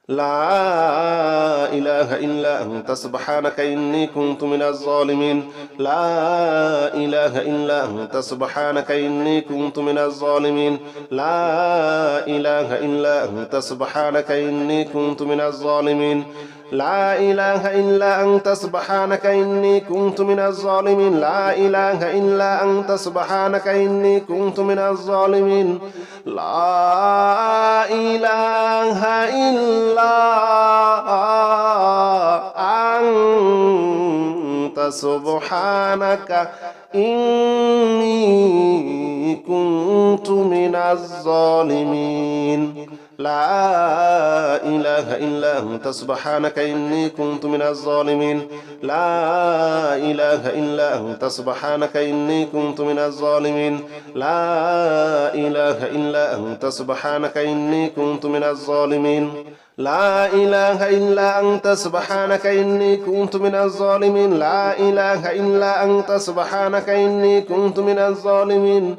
لا إله إلا أنت سبحانك إني كنت من الظالمين لا إله إلا أنت سبحانك إني كنت من الظالمين لا إله إلا أنت سبحانك إني كنت من الظالمين لا إله إلا أنت سبحانك إني كنت من الظالمين لا إله إلا أنت سبحانك إني كنت من الظالمين لا إله إلا أنت سبحانك إني كنت من الظالمين لا إله إلا أنت سبحانك إني كنت من الظالمين لا إله إلا أنت سبحانك إني كنت من الظالمين لا إله إلا أنت سبحانك إني كنت من الظالمين لا إله إلا أنت سبحانك إني كنت من الظالمين لا إله إلا أنت سبحانك إني كنت من الظالمين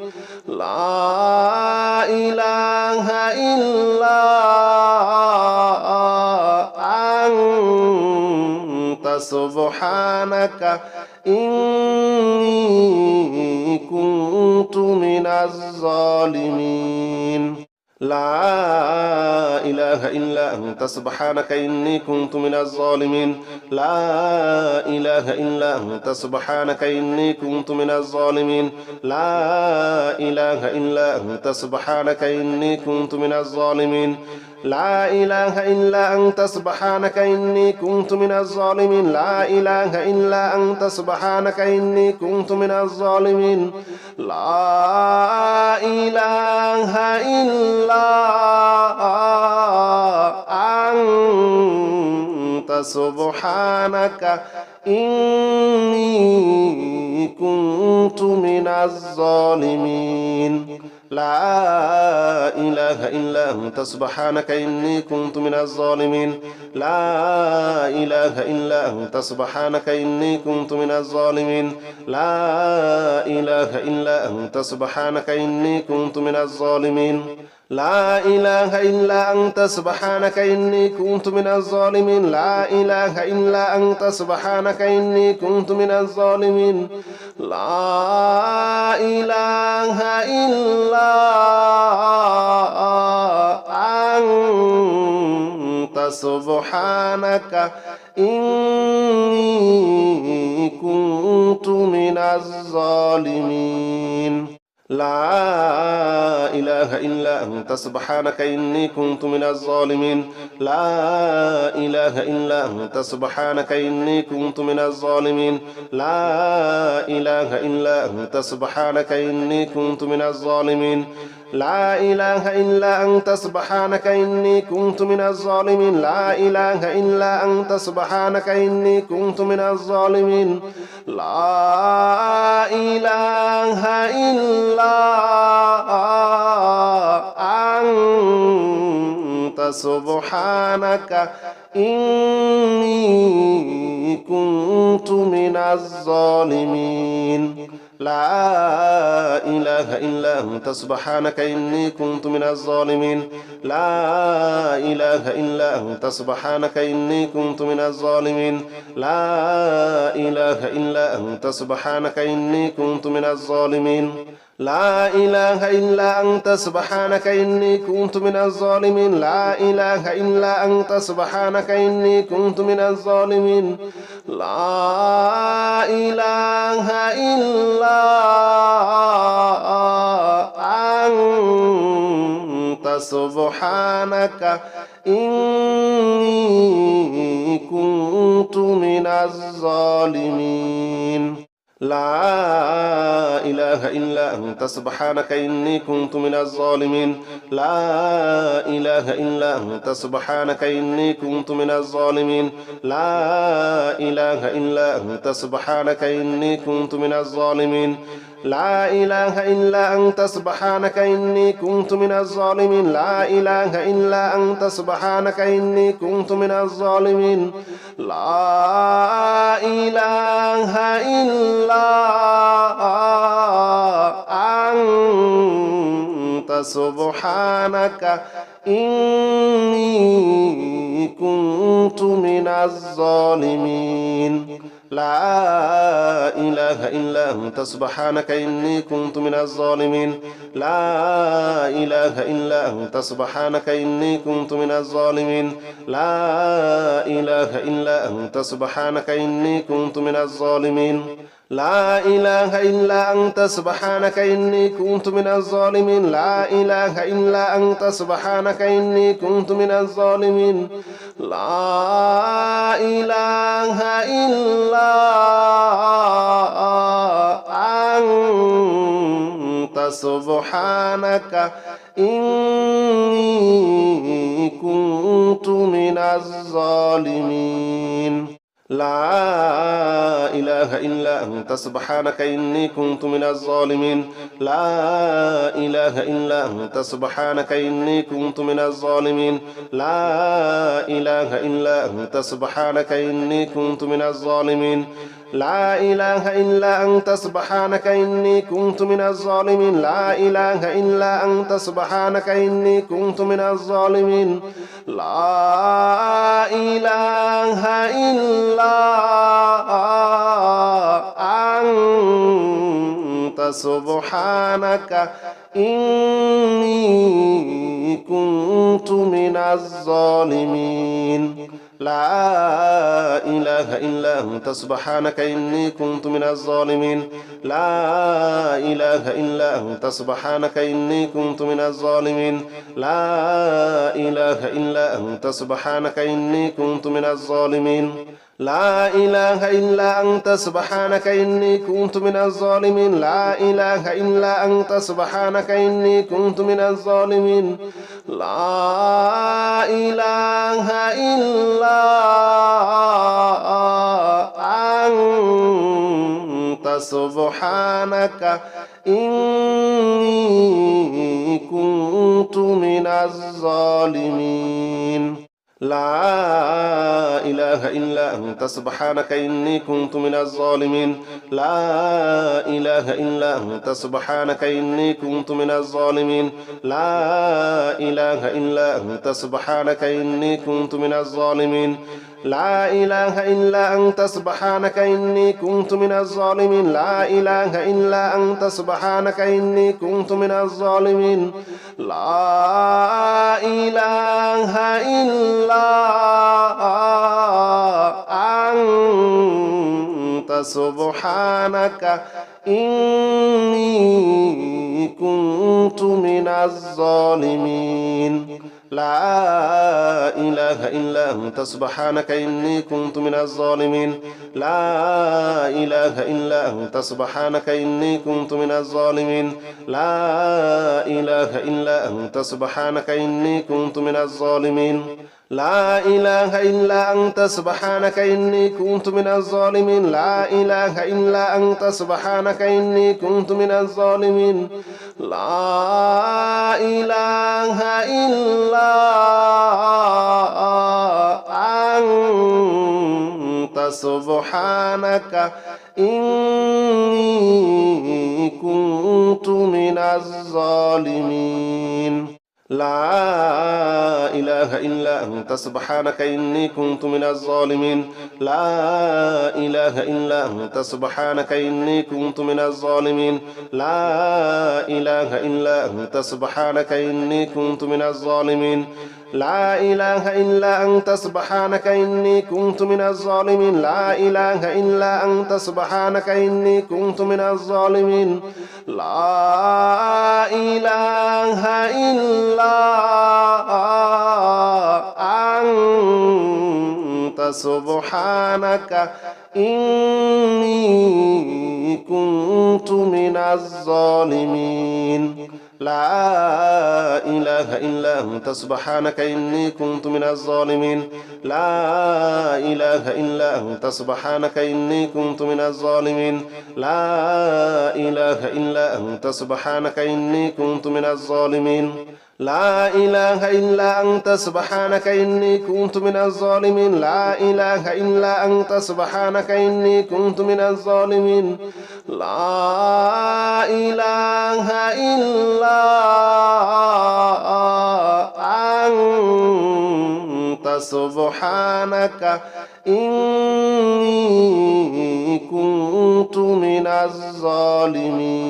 لا إله إلا أنت سبحانك إني كنت من الظالمين لا إله إلا أنت سبحانك إني كنت من الظالمين لا إله إلا أنت سبحانك إني كنت من الظالمين لا إله إلا أنت سبحانك إني كنت من الظالمين لا إله إلا أنت سبحانك إني كنت من الظالمين لا إله إلا أنت سبحانك إني كنت من الظالمين لا إله إلا أنت سبحانك إني كنت من الظالمين لا إله إلا أنت سبحانك إني كنت من الظالمين لا إله إلا أنت سبحانك إني كنت من الظالمين لا إله إلا أنت سبحانك إني كنت من الظالمين لا إله إلا أنت سبحانك إني كنت من الظالمين لا إله إلا أنت سبحانك إني كنت من الظالمين لا إله إلا أنت سبحانك إني كنت من الظالمين لا إله إلا أنت سبحانك إني كنت من الظالمين لا إله إلا أنت سبحانك إني كنت من الظالمين لا إله إلا أنت سبحانك إني كنت من الظالمين لا إله إلا أنت سبحانك إني كنت من الظالمين لا إله إلا أنت سبحانك إني كنت من الظالمين لا إله إلا أنت سبحانك إني كنت من الظالمين لا إله إلا أنت سبحانك إني كنت من الظالمين لا إله إلا أنت سبحانك إني كنت من الظالمين لا إله إلا أنت سبحانك إني كنت من الظالمين لا إله إلا أنت سبحانك إني كنت من الظالمين لا إله إلا أنت سبحانك إني كنت من الظالمين لا إله إلا أنت سبحانك إني كنت من الظالمين لا إله إلا أنت سبحانك إني كنت من الظالمين لا إله إلا أنت سبحانك إني كنت من الظالمين لا إله إلا أنت سبحانك إني كنت من الظالمين لا إله إلا أنت سبحانك إني كنت من الظالمين لا إله إلا أنت سبحانك إني كنت من الظالمين لا إله إلا أنت سبحانك إني الظالمين لا إله إلا أنت سبحانك إني كنت من الظالمين لا إله إلا أنت سبحانك إني كنت من الظالمين لا إله إلا أنت سبحانك إني كنت من الظالمين لا إله إلا أنت سبحانك إني كنت من الظالمين لا إله إلا أنت سبحانك إني كنت من الظالمين لا إله إلا أنت سبحانك إني كنت من الظالمين لا إله إلا أنت سبحانك إني كنت من الظالمين لا إله إلا أنت سبحانك إني كنت من الظالمين لا إله إلا أنت سبحانك إني كنت من الظالمين لا إله إلا أنت سبحانك إني كنت من الظالمين لا إله إلا أنت سبحانك إني كنت من الظالمين لا إله إلا أنت سبحانك إني كنت من الظالمين لا إله إلا أنت سبحانك إني كنت من الظالمين لا إله إلا أنت سبحانك إني كنت من الظالمين لا إله إلا أنت سبحانك إني كنت من الظالمين لا إله إلا أنت سبحانك إني كنت من الظالمين لا إله إلا أنت سبحانك إني كنت من الظالمين لا إله إلا أنت سبحانك إني كنت من الظالمين لا إله إلا أنت سبحانك إني كنت من الظالمين لا إله إلا أنت سبحانك إني كنت من الظالمين لا إله إلا أنت سبحانك إني كنت من الظالمين لا إله إلا أنت سبحانك إني كنت من الظالمين لا إله إلا أنت سبحانك إني كنت من الظالمين لا إله إلا أنت سبحانك إني كنت من الظالمين لا إله إلا أنت سبحانك إني كنت من الظالمين لا إله إلا أنت سبحانك إني كنت من الظالمين لا إله إلا أنت سبحانك إني كنت من الظالمين لا إله إلا أنت سبحانك إني كنت من الظالمين لا إله إلا أنت سبحانك إني كنت من الظالمين لا إله إلا أنت سبحانك إني كنت من الظالمين لا إله إلا أنت سبحانك إني كنت من الظالمين لا إله إلا أنت سبحانك إني كنت من الظالمين لا إله إلا أنت سبحانك إني كنت من الظالمين لا إله إلا أنت سبحانك إني كنت من الظالمين لا إله إلا أنت سبحانك إني كنت من الظالمين لا إله إلا أنت سبحانك إني كنت من الظالمين لا إله إلا أنت سبحانك إني كنت من الظالمين لا إله إلا أنت سبحانك إني كنت من الظالمين لا إله إلا أنت سبحانك إني كنت من الظالمين لا إله إلا أنت سبحانك إني كنت من الظالمين لا إله إلا أنت سبحانك إني كنت من الظالمين لا إله إلا سبحانك إني كنت من الظالمين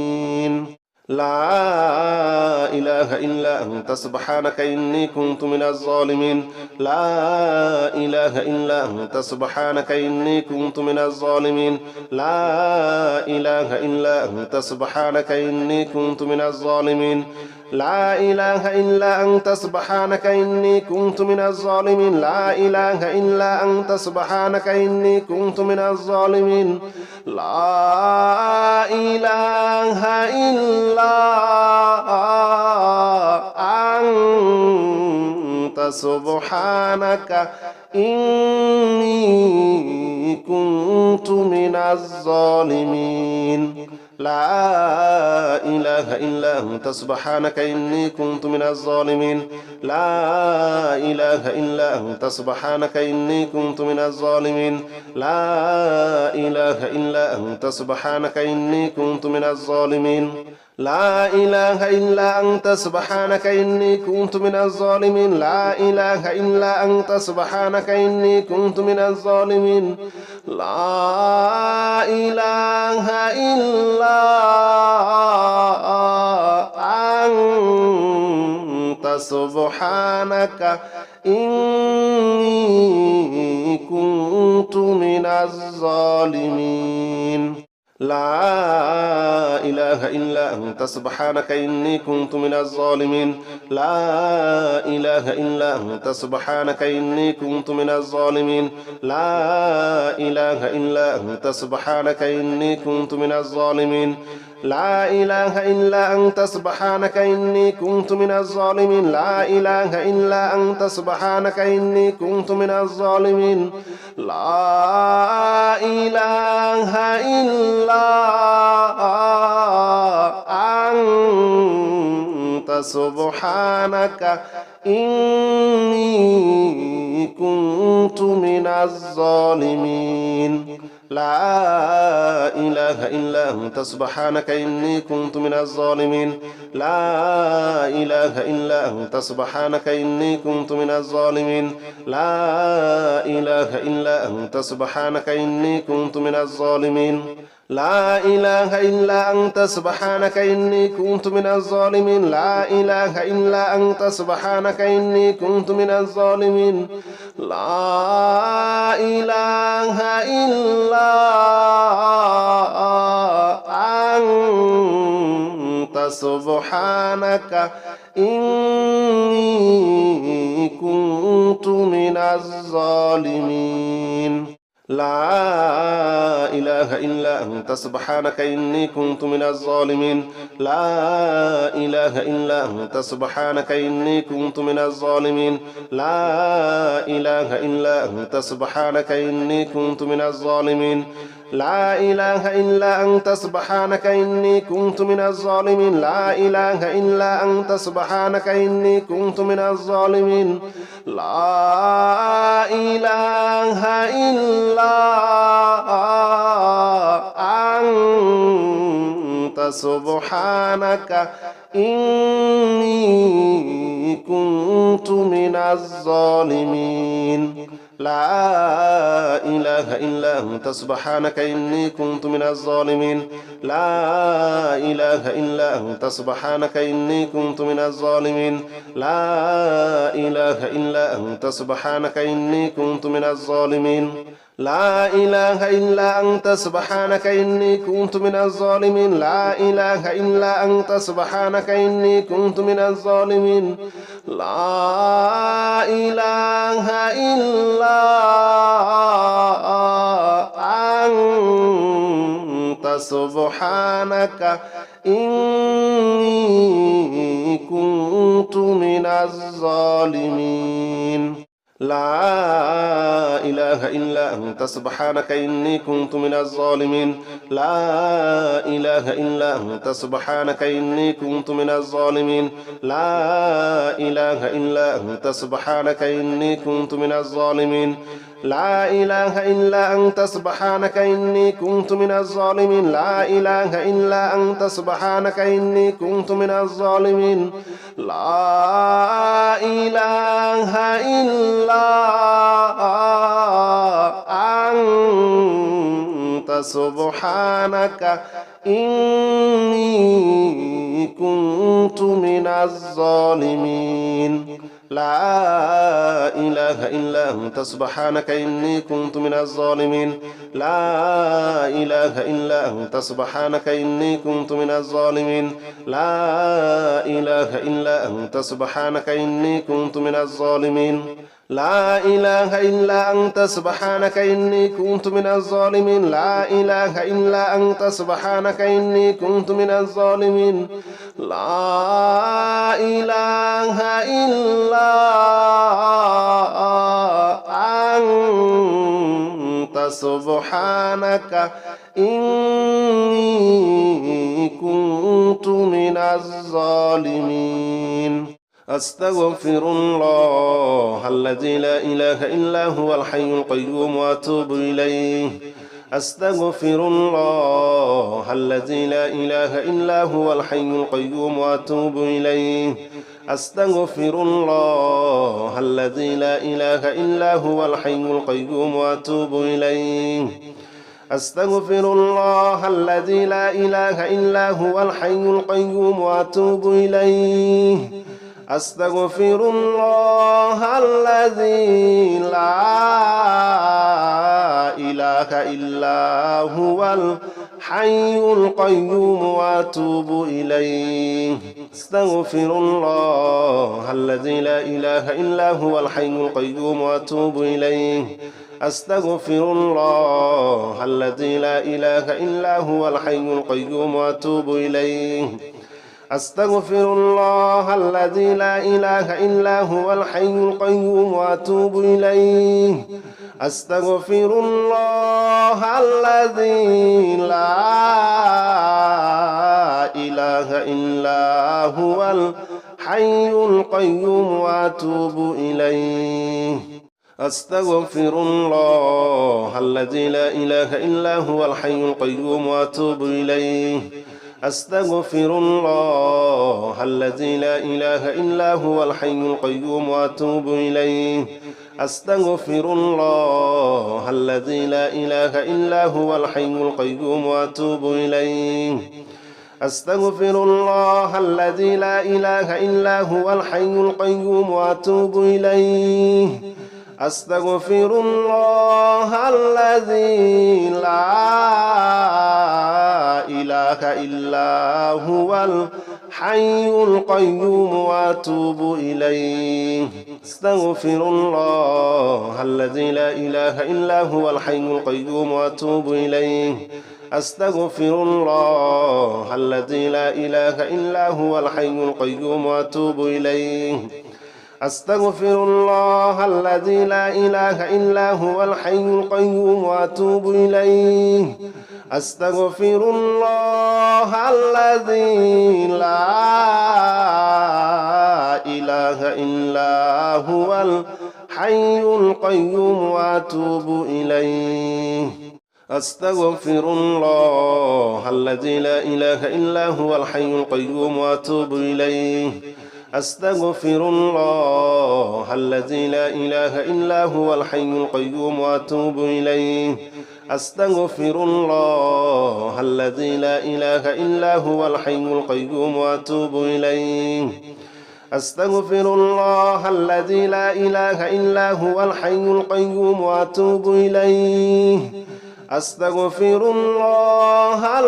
لا إله إلا أنت سبحانك إني كنت من الظالمين لا إله إلا أنت سبحانك إني كنت من الظالمين لا إله إلا أنت سبحانك إني كنت من الظالمين لا إله إلا أنت سبحانك إني كنت من الظالمين لا إله إلا أنت سبحانك إني كنت من الظالمين لا إله إلا أنت سبحانك إني كنت من الظالمين لا إله إلا أنت سبحانك إني كنت من الظالمين لا إله إلا أنت سبحانك إني كنت من الظالمين لا إله إلا أنت سبحانك إني كنت من الظالمين لا إله إلا أنت سبحانك إني كنت من الظالمين لا إله إلا أنت سبحانك إني كنت من الظالمين لا إله إلا أنت سبحانك إني كنت من الظالمين لا إله إلا أنت سبحانك إني كنت من الظالمين لا إله إلا أنت سبحانك إني كنت من الظالمين لا إله إلا أنت سبحانك إني كنت من الظالمين لا إله إلا أنت سبحانك إني كنت من الظالمين لا إله إلا أنت سبحانك إني كنت من الظالمين لا إله إلا أنت سبحانك إني كنت من الظالمين لا إله إلا أنت سبحانك إني كنت من الظالمين لا إله إلا أنت سبحانك إني كنت من الظالمين لا إله إلا أنت سبحانك إني كنت من الظالمين لا إله إلا أنت سبحانك إني كنت من الظالمين لا إله إلا أنت سبحانك إني كنت من الظالمين لا إله إلا أنت سبحانك إني كنت من الظالمين لا إله إلا أنت سبحانك إني كنت من الظالمين لا إله إلا أنت سبحانك إني كنت من الظالمين لا إله إلا أنت سبحانك إني كنت من الظالمين لا إله إلا أنت سبحانك إني كنت من الظالمين لا إله إلا أنت سبحانك إني كنت من الظالمين لا إله إلا أنت سبحانك إني كنت من الظالمين لا إله إلا أنت سبحانك إني كنت من الظالمين لا إله إلا أنت سبحانك إني كنت من الظالمين لا إله إلا أنت سبحانك إني كنت من الظالمين لا إله إلا أنت سبحانك إني كنت من الظالمين لا إله إلا أنت سبحانك إني كنت من الظالمين لا إله إلا أنت سبحانك إني كنت من الظالمين لا إله إلا أنت سبحانك إني كنت من الظالمين لا إله إلا أنت سبحانك إني كنت من الظالمين لا إله إلا أنت سبحانك إني كنت من الظالمين لا إله إلا أنت سبحانك إني كنت من الظالمين لا إله إلا أنت سبحانك إني كنت من الظالمين لا إله إلا أنت سبحانك إني كنت من الظالمين لا إله إلا أنت سبحانك إني كنت من الظالمين لا إله إلا أنت سبحانك إني كنت من الظالمين لا إله إلا أنت سبحانك إني كنت من الظالمين لا إله إلا أنت سبحانك إني كنت من الظالمين لا إله إلا أنت سبحانك إني كنت من الظالمين لا إله إلا أنت سبحانك إني كنت من الظالمين أستغفر الله الذي لا إله إلا هو الحي القيوم وأتوب إليه أستغفر الله الذي لا إله إلا هو الحي القيوم وأتوب إليه أستغفر الله الذي لا إله إلا هو الحي القيوم وأتوب إليه أستغفر الله الذي لا إله إلا هو الحي القيوم وأتوب إليه أستغفر الله الذي لا إله إلا هو الحي القيوم وأتوب إليه أستغفر الله الذي لا إله إلا هو الحي القيوم وأتوب إليه أستغفر الله الذي لا إله إلا هو الحي القيوم وأتوب إليه أستغفر الله الذي لا إله إلا هو الحي القيوم وأتوب إليه أستغفر الله الذي لا إله إلا هو الحي القيوم وأتوب إليه أستغفر الله الذي لا إله إلا هو الحي القيوم وأتوب إليه أستغفر الله الذي لا إله إلا هو الحي القيوم وأتوب إليه أستغفر الله الذي لا إله إلا هو الحي القيوم وأتوب إليه أستغفر الله الذي لا إله إلا هو الحي القيوم وأتوب إليه أستغفر الله الذي لا إله إلا هو الحي القيوم وأتوب إليه أستغفر الله الذي لا إله إلا هو الحي القيوم وأتوب إليه أستغفر الله الذي لا إله إلا هو الحي القيوم وأتوب إليه أستغفر الله الذي لا إله إلا هو الحي القيوم وأتوب إليه أستغفر الله الذي لا إله إلا هو الحي القيوم وأتوب إليه أستغفر الله الذي لا إله إلا هو الحي القيوم وأتوب إليه أستغفر الله الذي لا إله إلا هو الحي القيوم وأتوب إليه أستغفر الله الذي لا إله إلا هو الحي القيوم وأتوب إليه أستغفر الله الذي لا إله إلا هو الحي القيوم وأتوب إليه أستغفر الله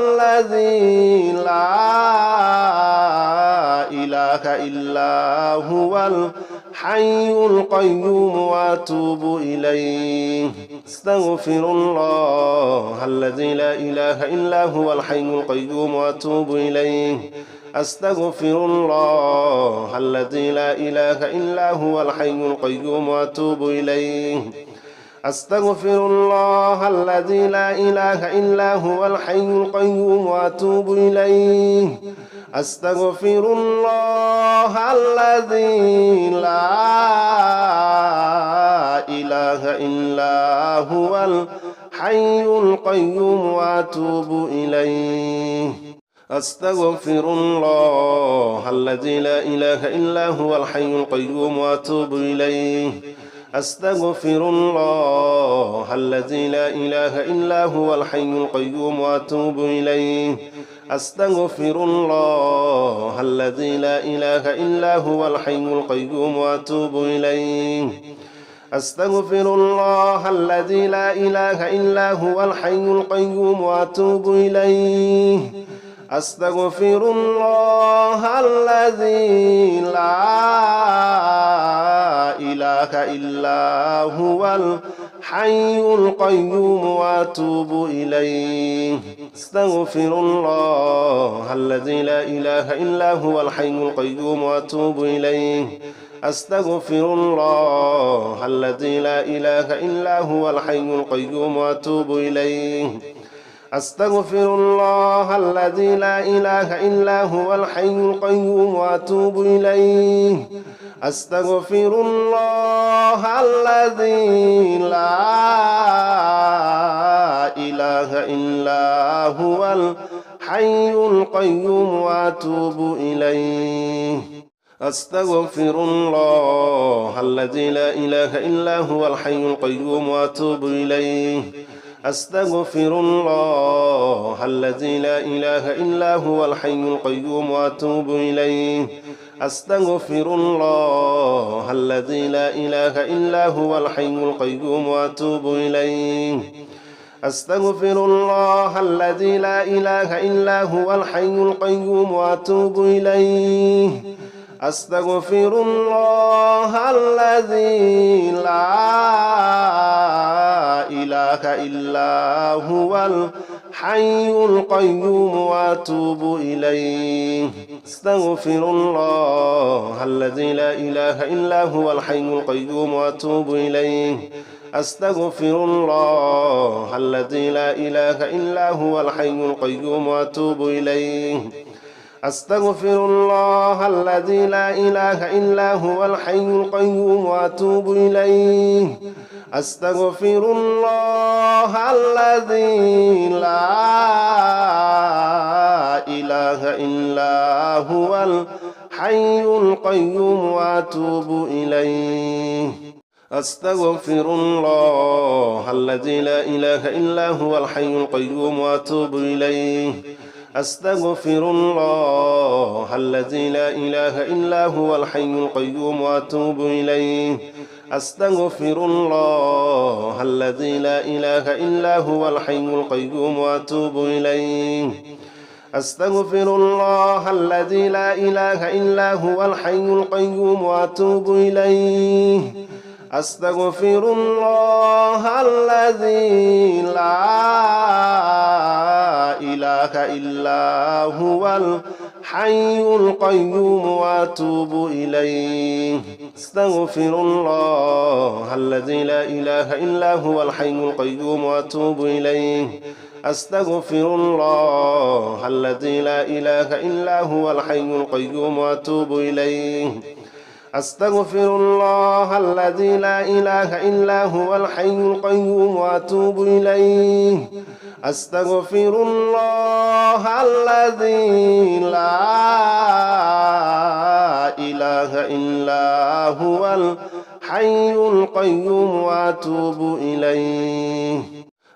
الذي لا إله إلا هو الحي القيوم وأتوب إليه أستغفر الله الذي لا إله إلا هو الحي القيوم وأتوب إليه أستغفر الله الذي لا إله إلا هو الحي القيوم وأتوب إليه أستغفر الله الذي لا إله إلا هو الحي القيوم وأتوب إليه أستغفر الله الذي لا إله إلا هو الحي القيوم وأتوب إليه أستغفر الله الذي لا إله إلا هو الحي القيوم وأتوب إليه أستغفر الله الذي لا إله إلا هو الحي القيوم وأتوب إليه أستغفر الله الذي لا إله إلا هو الحي القيوم وأتوب إليه أستغفر الله الذي لا إله إلا هو الحي القيوم وأتوب إليه أستغفر الله الذي لا إله إلا هو الحي القيوم وأتوب إليه أستغفر الله الذي لا إله إلا هو الحي القيوم وأتوب إليه أستغفر الله الذي لا إله إلا هو الحي القيوم وأتوب إليه أستغفر الله الذي لا إله إلا هو الحي القيوم وأتوب إليه أستغفر الله الذي لا إله إلا هو الحي القيوم وأتوب إليه أستغفر الله الذي لا إله إلا هو الحي القيوم وأتوب إليه أستغفر الله الذي لا إله إلا هو الحي القيوم وأتوب إليه أستغفر الله الذي لا إله إلا هو الحي القيوم وأتوب إليه أستغفر الله الذي لا إله إلا هو الحي القيوم وأتوب إليه أستغفر الله الذي لا إله إلا هو الحي القيوم وأتوب إليه أستغفر الله الذي لا إله إلا هو الحي القيوم وأتوب إليه أستغفر الله الذي لا إله إلا هو الحي القيوم وأتوب إليه أستغفر الله الذي لا إله إلا هو الحي القيوم وأتوب إليه أستغفر الله الذي لا إله إلا هو الحي القيوم وأتوب إليه أستغفر الله الذي لا إله إلا هو الحي القيوم وأتوب إليه أستغفر الله الذي لا إله إلا هو الحي القيوم وأتوب إليه أستغفر الله الذي لا إله إلا هو الحي القيوم وأتوب إليه أستغفر الله الذي لا إله إلا هو الحي القيوم وأتوب إليه أستغفر الله الذي لا إله إلا هو الحي القيوم وأتوب إليه أستغفر الله الذي لا إله إلا هو الحي القيوم وأتوب إليه أستغفر الله الذي لا إله إلا هو الحي القيوم وأتوب إليه أستغفر الله الذي لا إله إلا هو الحي القيوم وأتوب إليه أستغفر الله الذي لا إله إلا هو الحي القيوم وأتوب إليه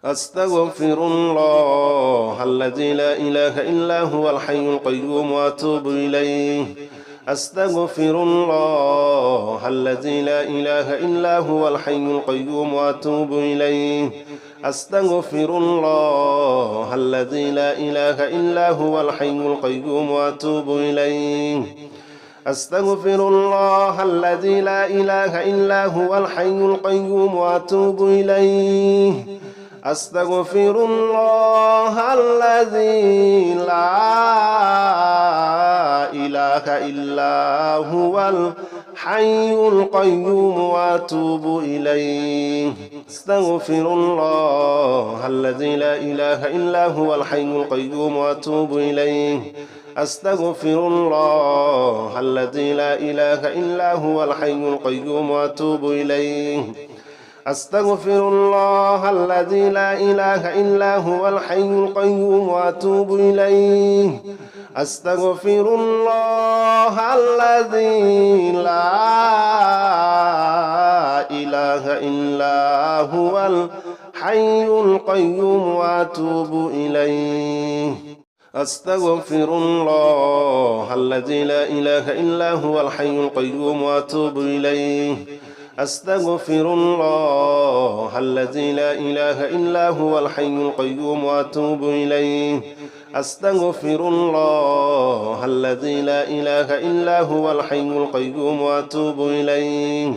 أستغفر الله الذي لا إله إلا هو الحي القيوم وأتوب إليه أستغفر الله الذي لا إله إلا هو الحي القيوم وأتوب إليه أستغفر الله الذي لا إله إلا هو الحي القيوم وأتوب إليه أستغفر الله الذي لا إله إلا هو الحي القيوم وأتوب إليه أستغفر الله الذي لا إله إلا هو الحي القيوم وأتوب إليه أستغفر الله الذي لا إله إلا هو الحي القيوم وأتوب إليه أستغفر الله الذي لا إله إلا هو الحي القيوم وأتوب إليه أستغفر الله الذي لا إله إلا هو الحي القيوم وأتوب إليه أستغفر الله الذي لا إله إلا هو الحي القيوم وأتوب إليه أستغفر الله الذي لا إله إلا هو الحي القيوم وأتوب إليه أستغفر الله الذي لا إله إلا هو الحي القيوم وأتوب إليه أستغفر الله الذي لا إله إلا هو الحي القيوم وأتوب إليه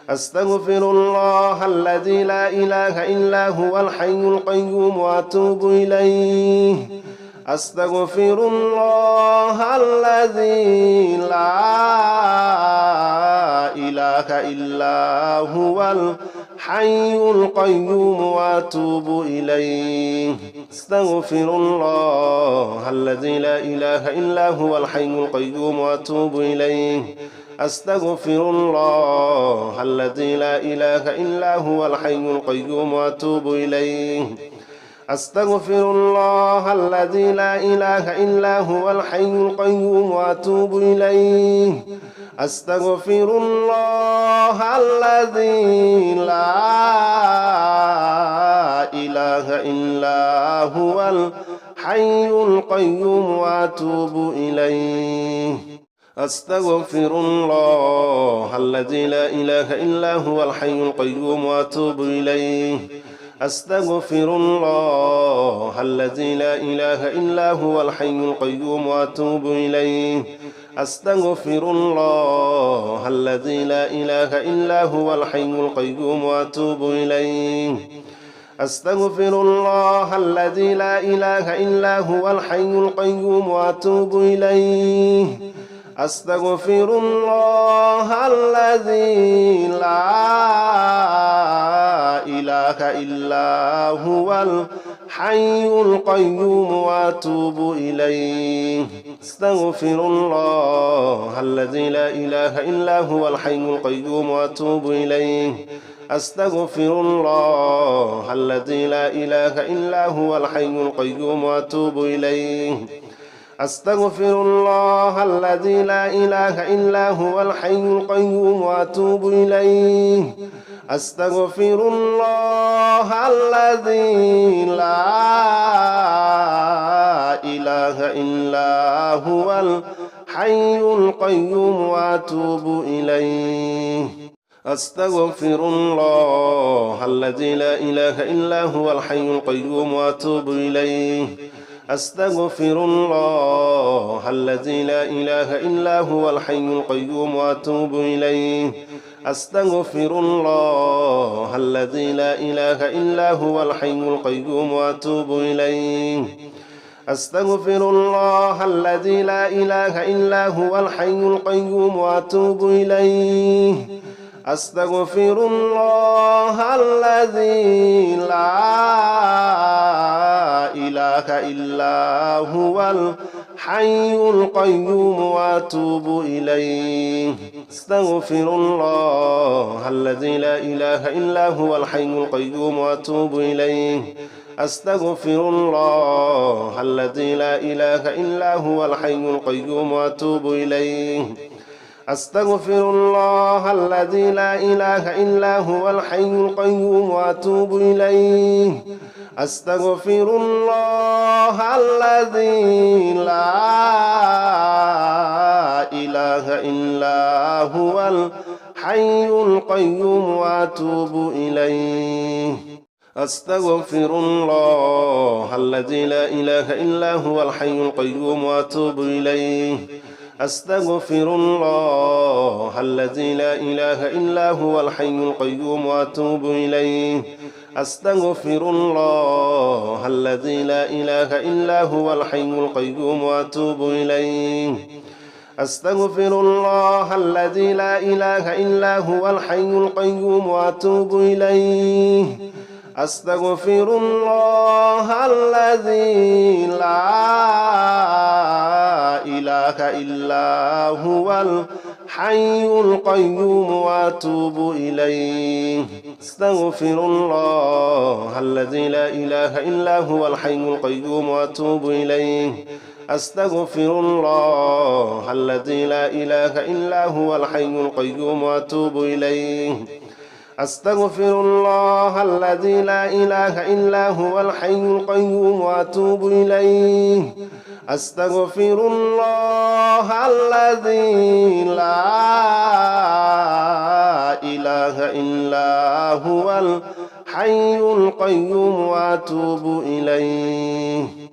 أستغفر الله الذي لا إله إلا هو الحي القيوم وأتوب إليه أستغفر الله الذي لا إله إلا هو الحي القيوم وأتوب إليه أستغفر الله الذي لا إله إلا هو الحي القيوم وأتوب إليه أستغفر الله الذي لا إله إلا هو الحي القيوم وأتوب إليه أستغفر الله الذي لا إله إلا هو الحي القيوم وأتوب إليه أستغفر الله الذي لا إله إلا هو الحي القيوم وأتوب إليه أستغفر الله الذي لا إله إلا هو الحي القيوم وأتوب إليه أستغفر الله الذي لا إله إلا هو الحي القيوم وأتوب إليه أستغفر الله الذي لا إله إلا هو الحي القيوم وأتوب إليه أستغفر الله الذي لا إله إلا هو الحي القيوم وأتوب إليه أستغفر الله الذي لا إله إلا هو الحي القيوم وأتوب إليه أستغفر الله الذي لا إله إلا هو الحي القيوم وأتوب إليه أستغفر الله الذي لا إله إلا هو الحي القيوم وأتوب إليه أستغفر الله الذي لا إله إلا هو الحي القيوم وأتوب إليه أستغفر الله الذي لا إله إلا هو الحي القيوم وأتوب إليه أستغفر الله الذي لا إله إلا هو الحي القيوم وأتوب إليه أستغفر الله الذي لا إله إلا هو الحي القيوم وأتوب إليه أستغفر الله الذي لا إله إلا هو الحي القيوم وأتوب إليه أستغفر الله الذي لا إله إلا هو الحي القيوم وأتوب إليه أستغفر الله الذي لا إله إلا هو الحي القيوم وأتوب إليه أستغفر الله الذي لا إله إلا هو الحي القيوم وأتوب إليه أستغفر الله الذي لا إله إلا هو الحي القيوم وأتوب إليه أستغفر الله الذي لا إله إلا هو الحي القيوم وأتوب إليه أستغفر الله الذي لا إله إلا هو الحي القيوم وأتوب إليه أستغفر الله الذي لا إله إلا هو الحي القيوم وأتوب إليه أستغفر الله الذي لا إله إلا هو الحي القيوم وأتوب إليه أستغفر الله الذي لا إله إلا هو الحي القيوم وأتوب إليه أستغفر الله الذي لا إله إلا هو الحي القيوم وأتوب إليه أستغفر الله الذي لا إله إلا هو الحي القيوم وأتوب إليه أستغفر الله الذي لا إله إلا هو الحي القيوم وأتوب إليه أستغفر الله الذي لا إله إلا هو الحي القيوم وأتوب إليه أستغفر الله الذي لا إله إلا هو الحي القيوم وأتوب إليه أستغفر الله الذي لا إله إلا هو الحي القيوم وأتوب إليه